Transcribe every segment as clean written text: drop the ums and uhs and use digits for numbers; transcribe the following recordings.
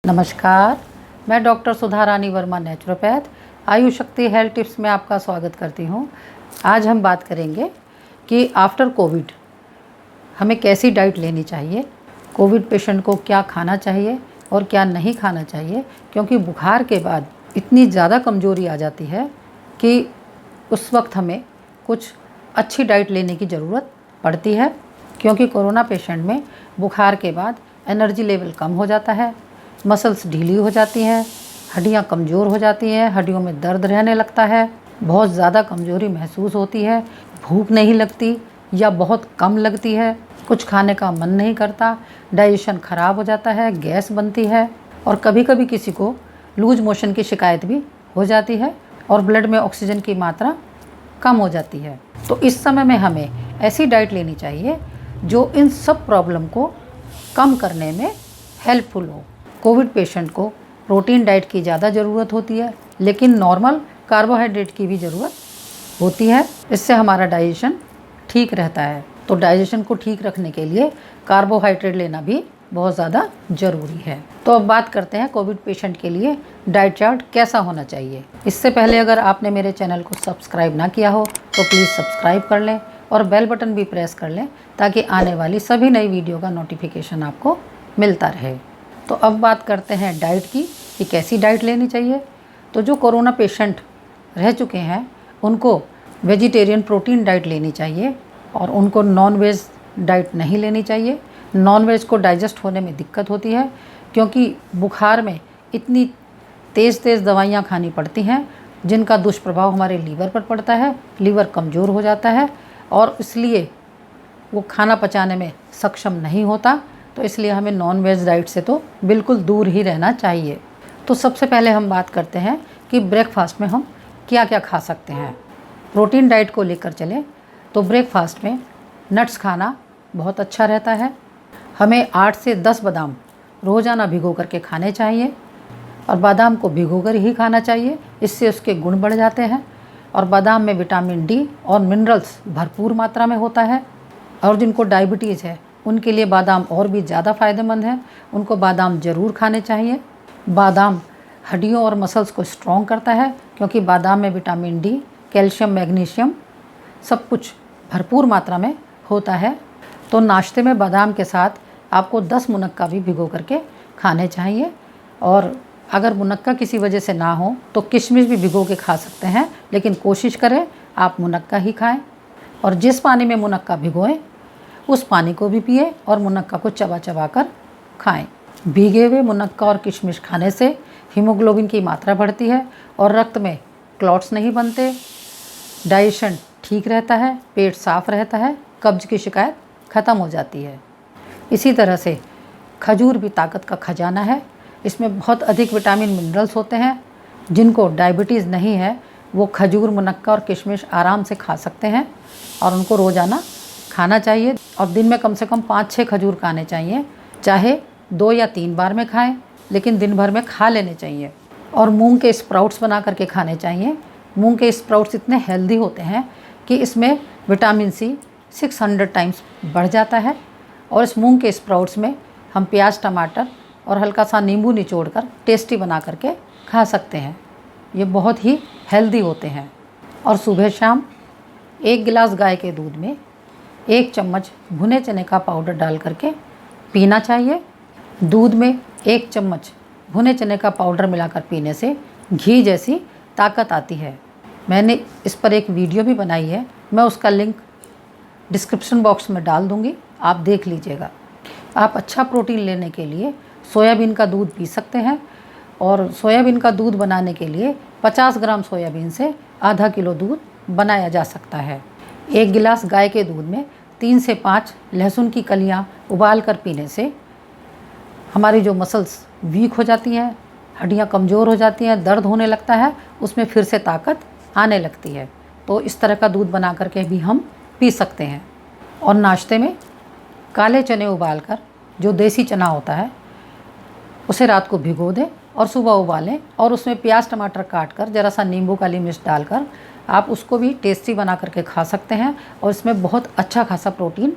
नमस्कार, मैं डॉक्टर सुधा रानी वर्मा नेचुरोपैथ आयु शक्ति हेल्थ टिप्स में आपका स्वागत करती हूँ। आज हम बात करेंगे कि आफ्टर कोविड हमें कैसी डाइट लेनी चाहिए, कोविड पेशेंट को क्या खाना चाहिए और क्या नहीं खाना चाहिए, क्योंकि बुखार के बाद इतनी ज़्यादा कमज़ोरी आ जाती है कि उस वक्त हमें कुछ अच्छी डाइट लेने की ज़रूरत पड़ती है। क्योंकि कोरोना पेशेंट में बुखार के बाद एनर्जी लेवल कम हो जाता है, मसल्स ढीली हो जाती हैं, हड्डियां कमज़ोर हो जाती हैं, हड्डियों में दर्द रहने लगता है, बहुत ज़्यादा कमज़ोरी महसूस होती है, भूख नहीं लगती या बहुत कम लगती है, कुछ खाने का मन नहीं करता, डाइजेशन ख़राब हो जाता है, गैस बनती है और कभी कभी किसी को लूज मोशन की शिकायत भी हो जाती है और ब्लड में ऑक्सीजन की मात्रा कम हो जाती है। तो इस समय में हमें ऐसी डाइट लेनी चाहिए जो इन सब प्रॉब्लम को कम करने में हेल्पफुल हो। कोविड पेशेंट को प्रोटीन डाइट की ज़्यादा ज़रूरत होती है, लेकिन नॉर्मल कार्बोहाइड्रेट की भी ज़रूरत होती है। इससे हमारा डाइजेशन ठीक रहता है। तो डाइजेशन को ठीक रखने के लिए कार्बोहाइड्रेट लेना भी बहुत ज़्यादा ज़रूरी है। तो अब बात करते हैं कोविड पेशेंट के लिए डाइट चार्ट कैसा होना चाहिए। इससे पहले अगर आपने मेरे चैनल को सब्सक्राइब ना किया हो तो प्लीज़ सब्सक्राइब कर लें और बेल बटन भी प्रेस कर लें ताकि आने वाली सभी नई वीडियो का नोटिफिकेशन आपको मिलता रहे। तो अब बात करते हैं डाइट की कि कैसी डाइट लेनी चाहिए। तो जो कोरोना पेशेंट रह चुके हैं उनको वेजिटेरियन प्रोटीन डाइट लेनी चाहिए और उनको नॉन वेज डाइट नहीं लेनी चाहिए। नॉन वेज को डाइजेस्ट होने में दिक्कत होती है क्योंकि बुखार में इतनी तेज़ दवाइयाँ खानी पड़ती हैं जिनका दुष्प्रभाव हमारे लीवर पर पड़ता है। लीवर कमज़ोर हो जाता है और इसलिए वो खाना पचाने में सक्षम नहीं होता। तो इसलिए हमें नॉन वेज डाइट से तो बिल्कुल दूर ही रहना चाहिए। तो सबसे पहले हम बात करते हैं कि ब्रेकफास्ट में हम क्या क्या खा सकते हैं। प्रोटीन डाइट को लेकर चलें तो ब्रेकफास्ट में नट्स खाना बहुत अच्छा रहता है। हमें 8 से 10 बादाम रोज़ाना भिगो करके खाने चाहिए और बादाम को भिगोकर ही खाना चाहिए, इससे उसके गुण बढ़ जाते हैं। और बादाम में विटामिन डी और मिनरल्स भरपूर मात्रा में होता है। और जिनको डायबिटीज़ है उनके लिए बादाम और भी ज़्यादा फ़ायदेमंद है, उनको बादाम ज़रूर खाने चाहिए। बादाम हड्डियों और मसल्स को स्ट्रॉन्ग करता है क्योंकि बादाम में विटामिन डी, कैल्शियम, मैग्नीशियम सब कुछ भरपूर मात्रा में होता है। तो नाश्ते में बादाम के साथ आपको 10 मुनक्का भी भिगो करके खाने चाहिए। और अगर मुनक्का किसी वजह से ना हो तो किशमिश भी भिगो के खा सकते हैं, लेकिन कोशिश करें आप मुनक्का ही खाएं। और जिस पानी में मुनक्का भिगोएं उस पानी को भी पिए और मुनक्का को चबा चबा कर खाएं। भीगे हुए मुनक्का और किशमिश खाने से हीमोग्लोबिन की मात्रा बढ़ती है और रक्त में क्लॉट्स नहीं बनते, डाइजेशन ठीक रहता है, पेट साफ रहता है, कब्ज की शिकायत ख़त्म हो जाती है। इसी तरह से खजूर भी ताकत का खजाना है। इसमें बहुत अधिक विटामिन मिनरल्स होते हैं। जिनको डायबिटीज़ नहीं है वो खजूर, मुनक्का और किशमिश आराम से खा सकते हैं और उनको रोज़ाना खाना चाहिए। और दिन में कम से कम 5-6 खजूर खाने चाहिए, चाहे 2 या 3 बार में खाएं, लेकिन दिन भर में खा लेने चाहिए। और मूंग के स्प्राउट्स बना करके खाने चाहिए। मूंग के स्प्राउट्स इतने हेल्दी होते हैं कि इसमें विटामिन सी 600 टाइम्स बढ़ जाता है। और इस मूंग के स्प्राउट्स में हम प्याज, टमाटर और हल्का सा नींबू निचोड़कर टेस्टी बना करके खा सकते हैं। ये बहुत ही हेल्दी होते हैं। और सुबह शाम 1 गिलास गाय के दूध में 1 चम्मच भुने चने का पाउडर डाल करके पीना चाहिए। दूध में 1 चम्मच भुने चने का पाउडर मिलाकर पीने से घी जैसी ताकत आती है। मैंने इस पर एक वीडियो भी बनाई है, मैं उसका लिंक डिस्क्रिप्शन बॉक्स में डाल दूँगी, आप देख लीजिएगा। आप अच्छा प्रोटीन लेने के लिए सोयाबीन का दूध पी सकते हैं। और सोयाबीन का दूध बनाने के लिए 50 ग्राम सोयाबीन से आधा किलो दूध बनाया जा सकता है। 1 गिलास गाय के दूध में 3 से 5 लहसुन की कलियां उबाल कर पीने से हमारी जो मसल्स वीक हो जाती हैं, हड्डियां कमज़ोर हो जाती हैं, दर्द होने लगता है, उसमें फिर से ताकत आने लगती है। तो इस तरह का दूध बना करके भी हम पी सकते हैं। और नाश्ते में काले चने उबाल कर, जो देसी चना होता है, उसे रात को भिगो दें और सुबह उबालें और उसमें प्याज, टमाटर काट कर ज़रा सा नींबू, काली मिर्च डालकर आप उसको भी टेस्टी बना करके खा सकते हैं। और इसमें बहुत अच्छा खासा प्रोटीन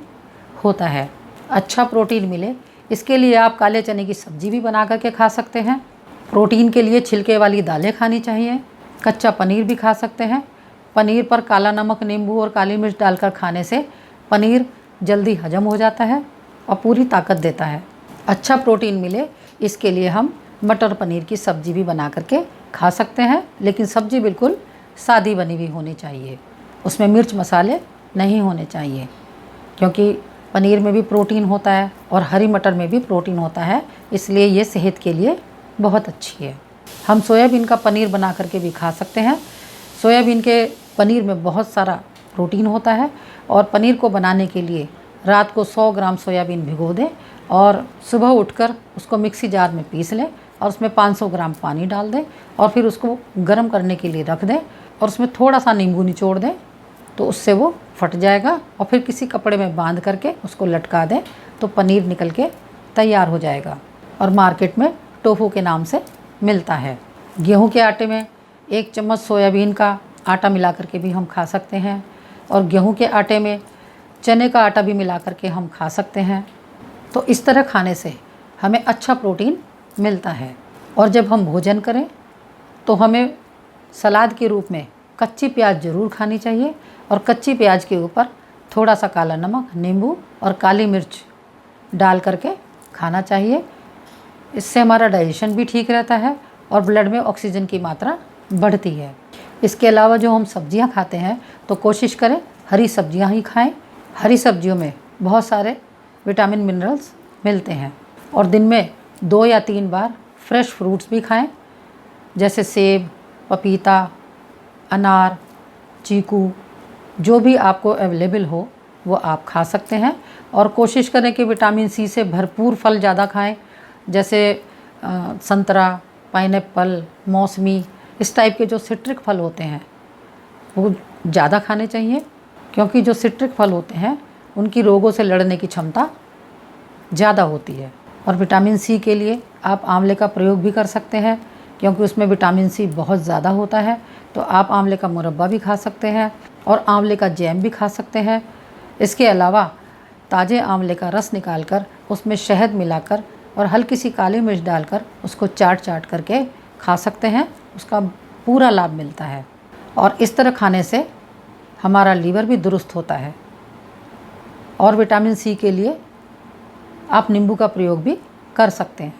होता है। अच्छा प्रोटीन मिले इसके लिए आप काले चने की सब्ज़ी भी बना करके खा सकते हैं। प्रोटीन के लिए छिलके वाली दालें खानी चाहिए। कच्चा पनीर भी खा सकते हैं। पनीर पर काला नमक, नींबू और काली मिर्च डालकर खाने से पनीर जल्दी हजम हो जाता है और पूरी ताकत देता है। अच्छा प्रोटीन मिले इसके लिए हम मटर पनीर की सब्ज़ी भी बना करके खा सकते हैं, लेकिन सब्ज़ी बिल्कुल सादी बनी हुई होनी चाहिए, उसमें मिर्च मसाले नहीं होने चाहिए, क्योंकि पनीर में भी प्रोटीन होता है और हरी मटर में भी प्रोटीन होता है, इसलिए ये सेहत के लिए बहुत अच्छी है। हम सोयाबीन का पनीर बना करके भी खा सकते हैं। सोयाबीन के पनीर में बहुत सारा प्रोटीन होता है और पनीर को बनाने के लिए रात को 100 ग्राम सोयाबीन भिगो दें और सुबह उठकर उसको मिक्सी जार में पीस लें और उसमें 500 ग्राम पानी डाल दें और फिर उसको गर्म करने के लिए रख दें और उसमें थोड़ा सा नींबू निचोड़ दें, तो उससे वो फट जाएगा और फिर किसी कपड़े में बांध करके उसको लटका दें तो पनीर निकल के तैयार हो जाएगा। और मार्केट में टोफू के नाम से मिलता है। गेहूं के आटे में 1 चम्मच सोयाबीन का आटा मिला करके भी हम खा सकते हैं और गेहूं के आटे में चने का आटा भी मिला करके हम खा सकते हैं। तो इस तरह खाने से हमें अच्छा प्रोटीन मिलता है। और जब हम भोजन करें तो हमें सलाद के रूप में कच्ची प्याज ज़रूर खानी चाहिए और कच्ची प्याज के ऊपर थोड़ा सा काला नमक, नींबू और काली मिर्च डाल करके खाना चाहिए। इससे हमारा डाइजेशन भी ठीक रहता है और ब्लड में ऑक्सीजन की मात्रा बढ़ती है। इसके अलावा जो हम सब्जियां खाते हैं तो कोशिश करें हरी सब्जियां ही खाएं। हरी सब्जियों में बहुत सारे विटामिन मिनरल्स मिलते हैं और दिन में 2 या 3 बार फ्रेश फ्रूट्स भी खाएं, जैसे सेब, पपीता, अनार, चीकू, जो भी आपको अवेलेबल हो वो आप खा सकते हैं। और कोशिश करें कि विटामिन सी से भरपूर फल ज़्यादा खाएं, जैसे संतरा, पाइनएप्पल, मौसमी, इस टाइप के जो सिट्रिक फल होते हैं वो ज़्यादा खाने चाहिए, क्योंकि जो सिट्रिक फल होते हैं उनकी रोगों से लड़ने की क्षमता ज़्यादा होती है। और विटामिन सी के लिए आप आंवले का प्रयोग भी कर सकते हैं, क्योंकि उसमें विटामिन सी बहुत ज़्यादा होता है। तो आप आंवले का मुरब्बा भी खा सकते हैं और आंवले का जैम भी खा सकते हैं। इसके अलावा ताज़े आंवले का रस निकालकर उसमें शहद मिलाकर और हल्की सी काली मिर्च डालकर उसको चाट करके खा सकते हैं, उसका पूरा लाभ मिलता है। और इस तरह खाने से हमारा लीवर भी दुरुस्त होता है। और विटामिन सी के लिए आप नींबू का प्रयोग भी कर सकते हैं।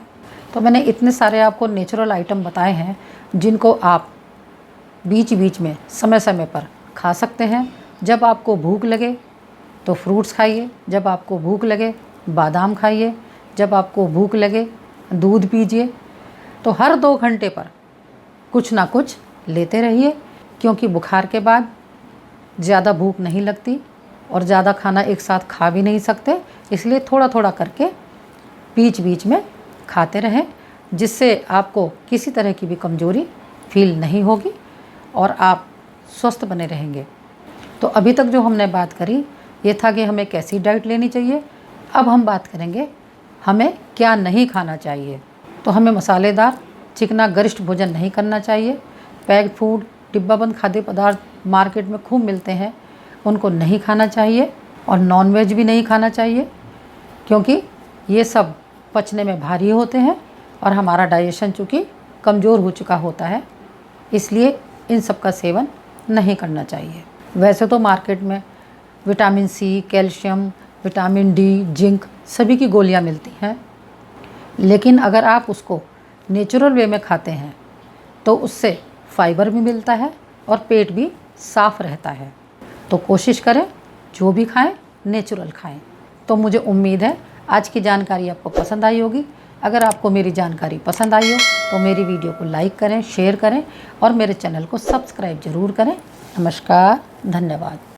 तो मैंने इतने सारे आपको नेचुरल आइटम बताए हैं जिनको आप बीच बीच में समय समय पर खा सकते हैं। जब आपको भूख लगे तो फ्रूट्स खाइए, जब आपको भूख लगे बादाम खाइए, जब आपको भूख लगे दूध पीजिए। तो हर 2 घंटे पर कुछ ना कुछ लेते रहिए, क्योंकि बुखार के बाद ज़्यादा भूख नहीं लगती और ज़्यादा खाना एक साथ खा भी नहीं सकते, इसलिए थोड़ा थोड़ा करके बीच बीच में खाते रहें, जिससे आपको किसी तरह की भी कमज़ोरी फील नहीं होगी और आप स्वस्थ बने रहेंगे। तो अभी तक जो हमने बात करी ये था कि हमें कैसी डाइट लेनी चाहिए। अब हम बात करेंगे हमें क्या नहीं खाना चाहिए। तो हमें मसालेदार, चिकना, गरिष्ठ भोजन नहीं करना चाहिए। पैक्ड फूड, डिब्बाबंद खाद्य पदार्थ मार्केट में खूब मिलते हैं, उनको नहीं खाना चाहिए। और नॉनवेज भी नहीं खाना चाहिए, क्योंकि ये सब पचने में भारी होते हैं और हमारा डाइजेशन चूँकि कमज़ोर हो चुका होता है, इसलिए इन सब का सेवन नहीं करना चाहिए। वैसे तो मार्केट में vitamin C, calcium, vitamin D, zinc सभी की गोलियां मिलती हैं, लेकिन अगर आप उसको नेचुरल वे में खाते हैं तो उससे फाइबर भी मिलता है और पेट भी साफ़ रहता है। तो कोशिश करें जो भी खाएं नेचुरल खाएं। तो मुझे उम्मीद है आज की जानकारी आपको पसंद आई होगी। अगर आपको मेरी जानकारी पसंद आई हो तो मेरी वीडियो को लाइक करें, शेयर करें और मेरे चैनल को सब्सक्राइब ज़रूर करें। नमस्कार, धन्यवाद।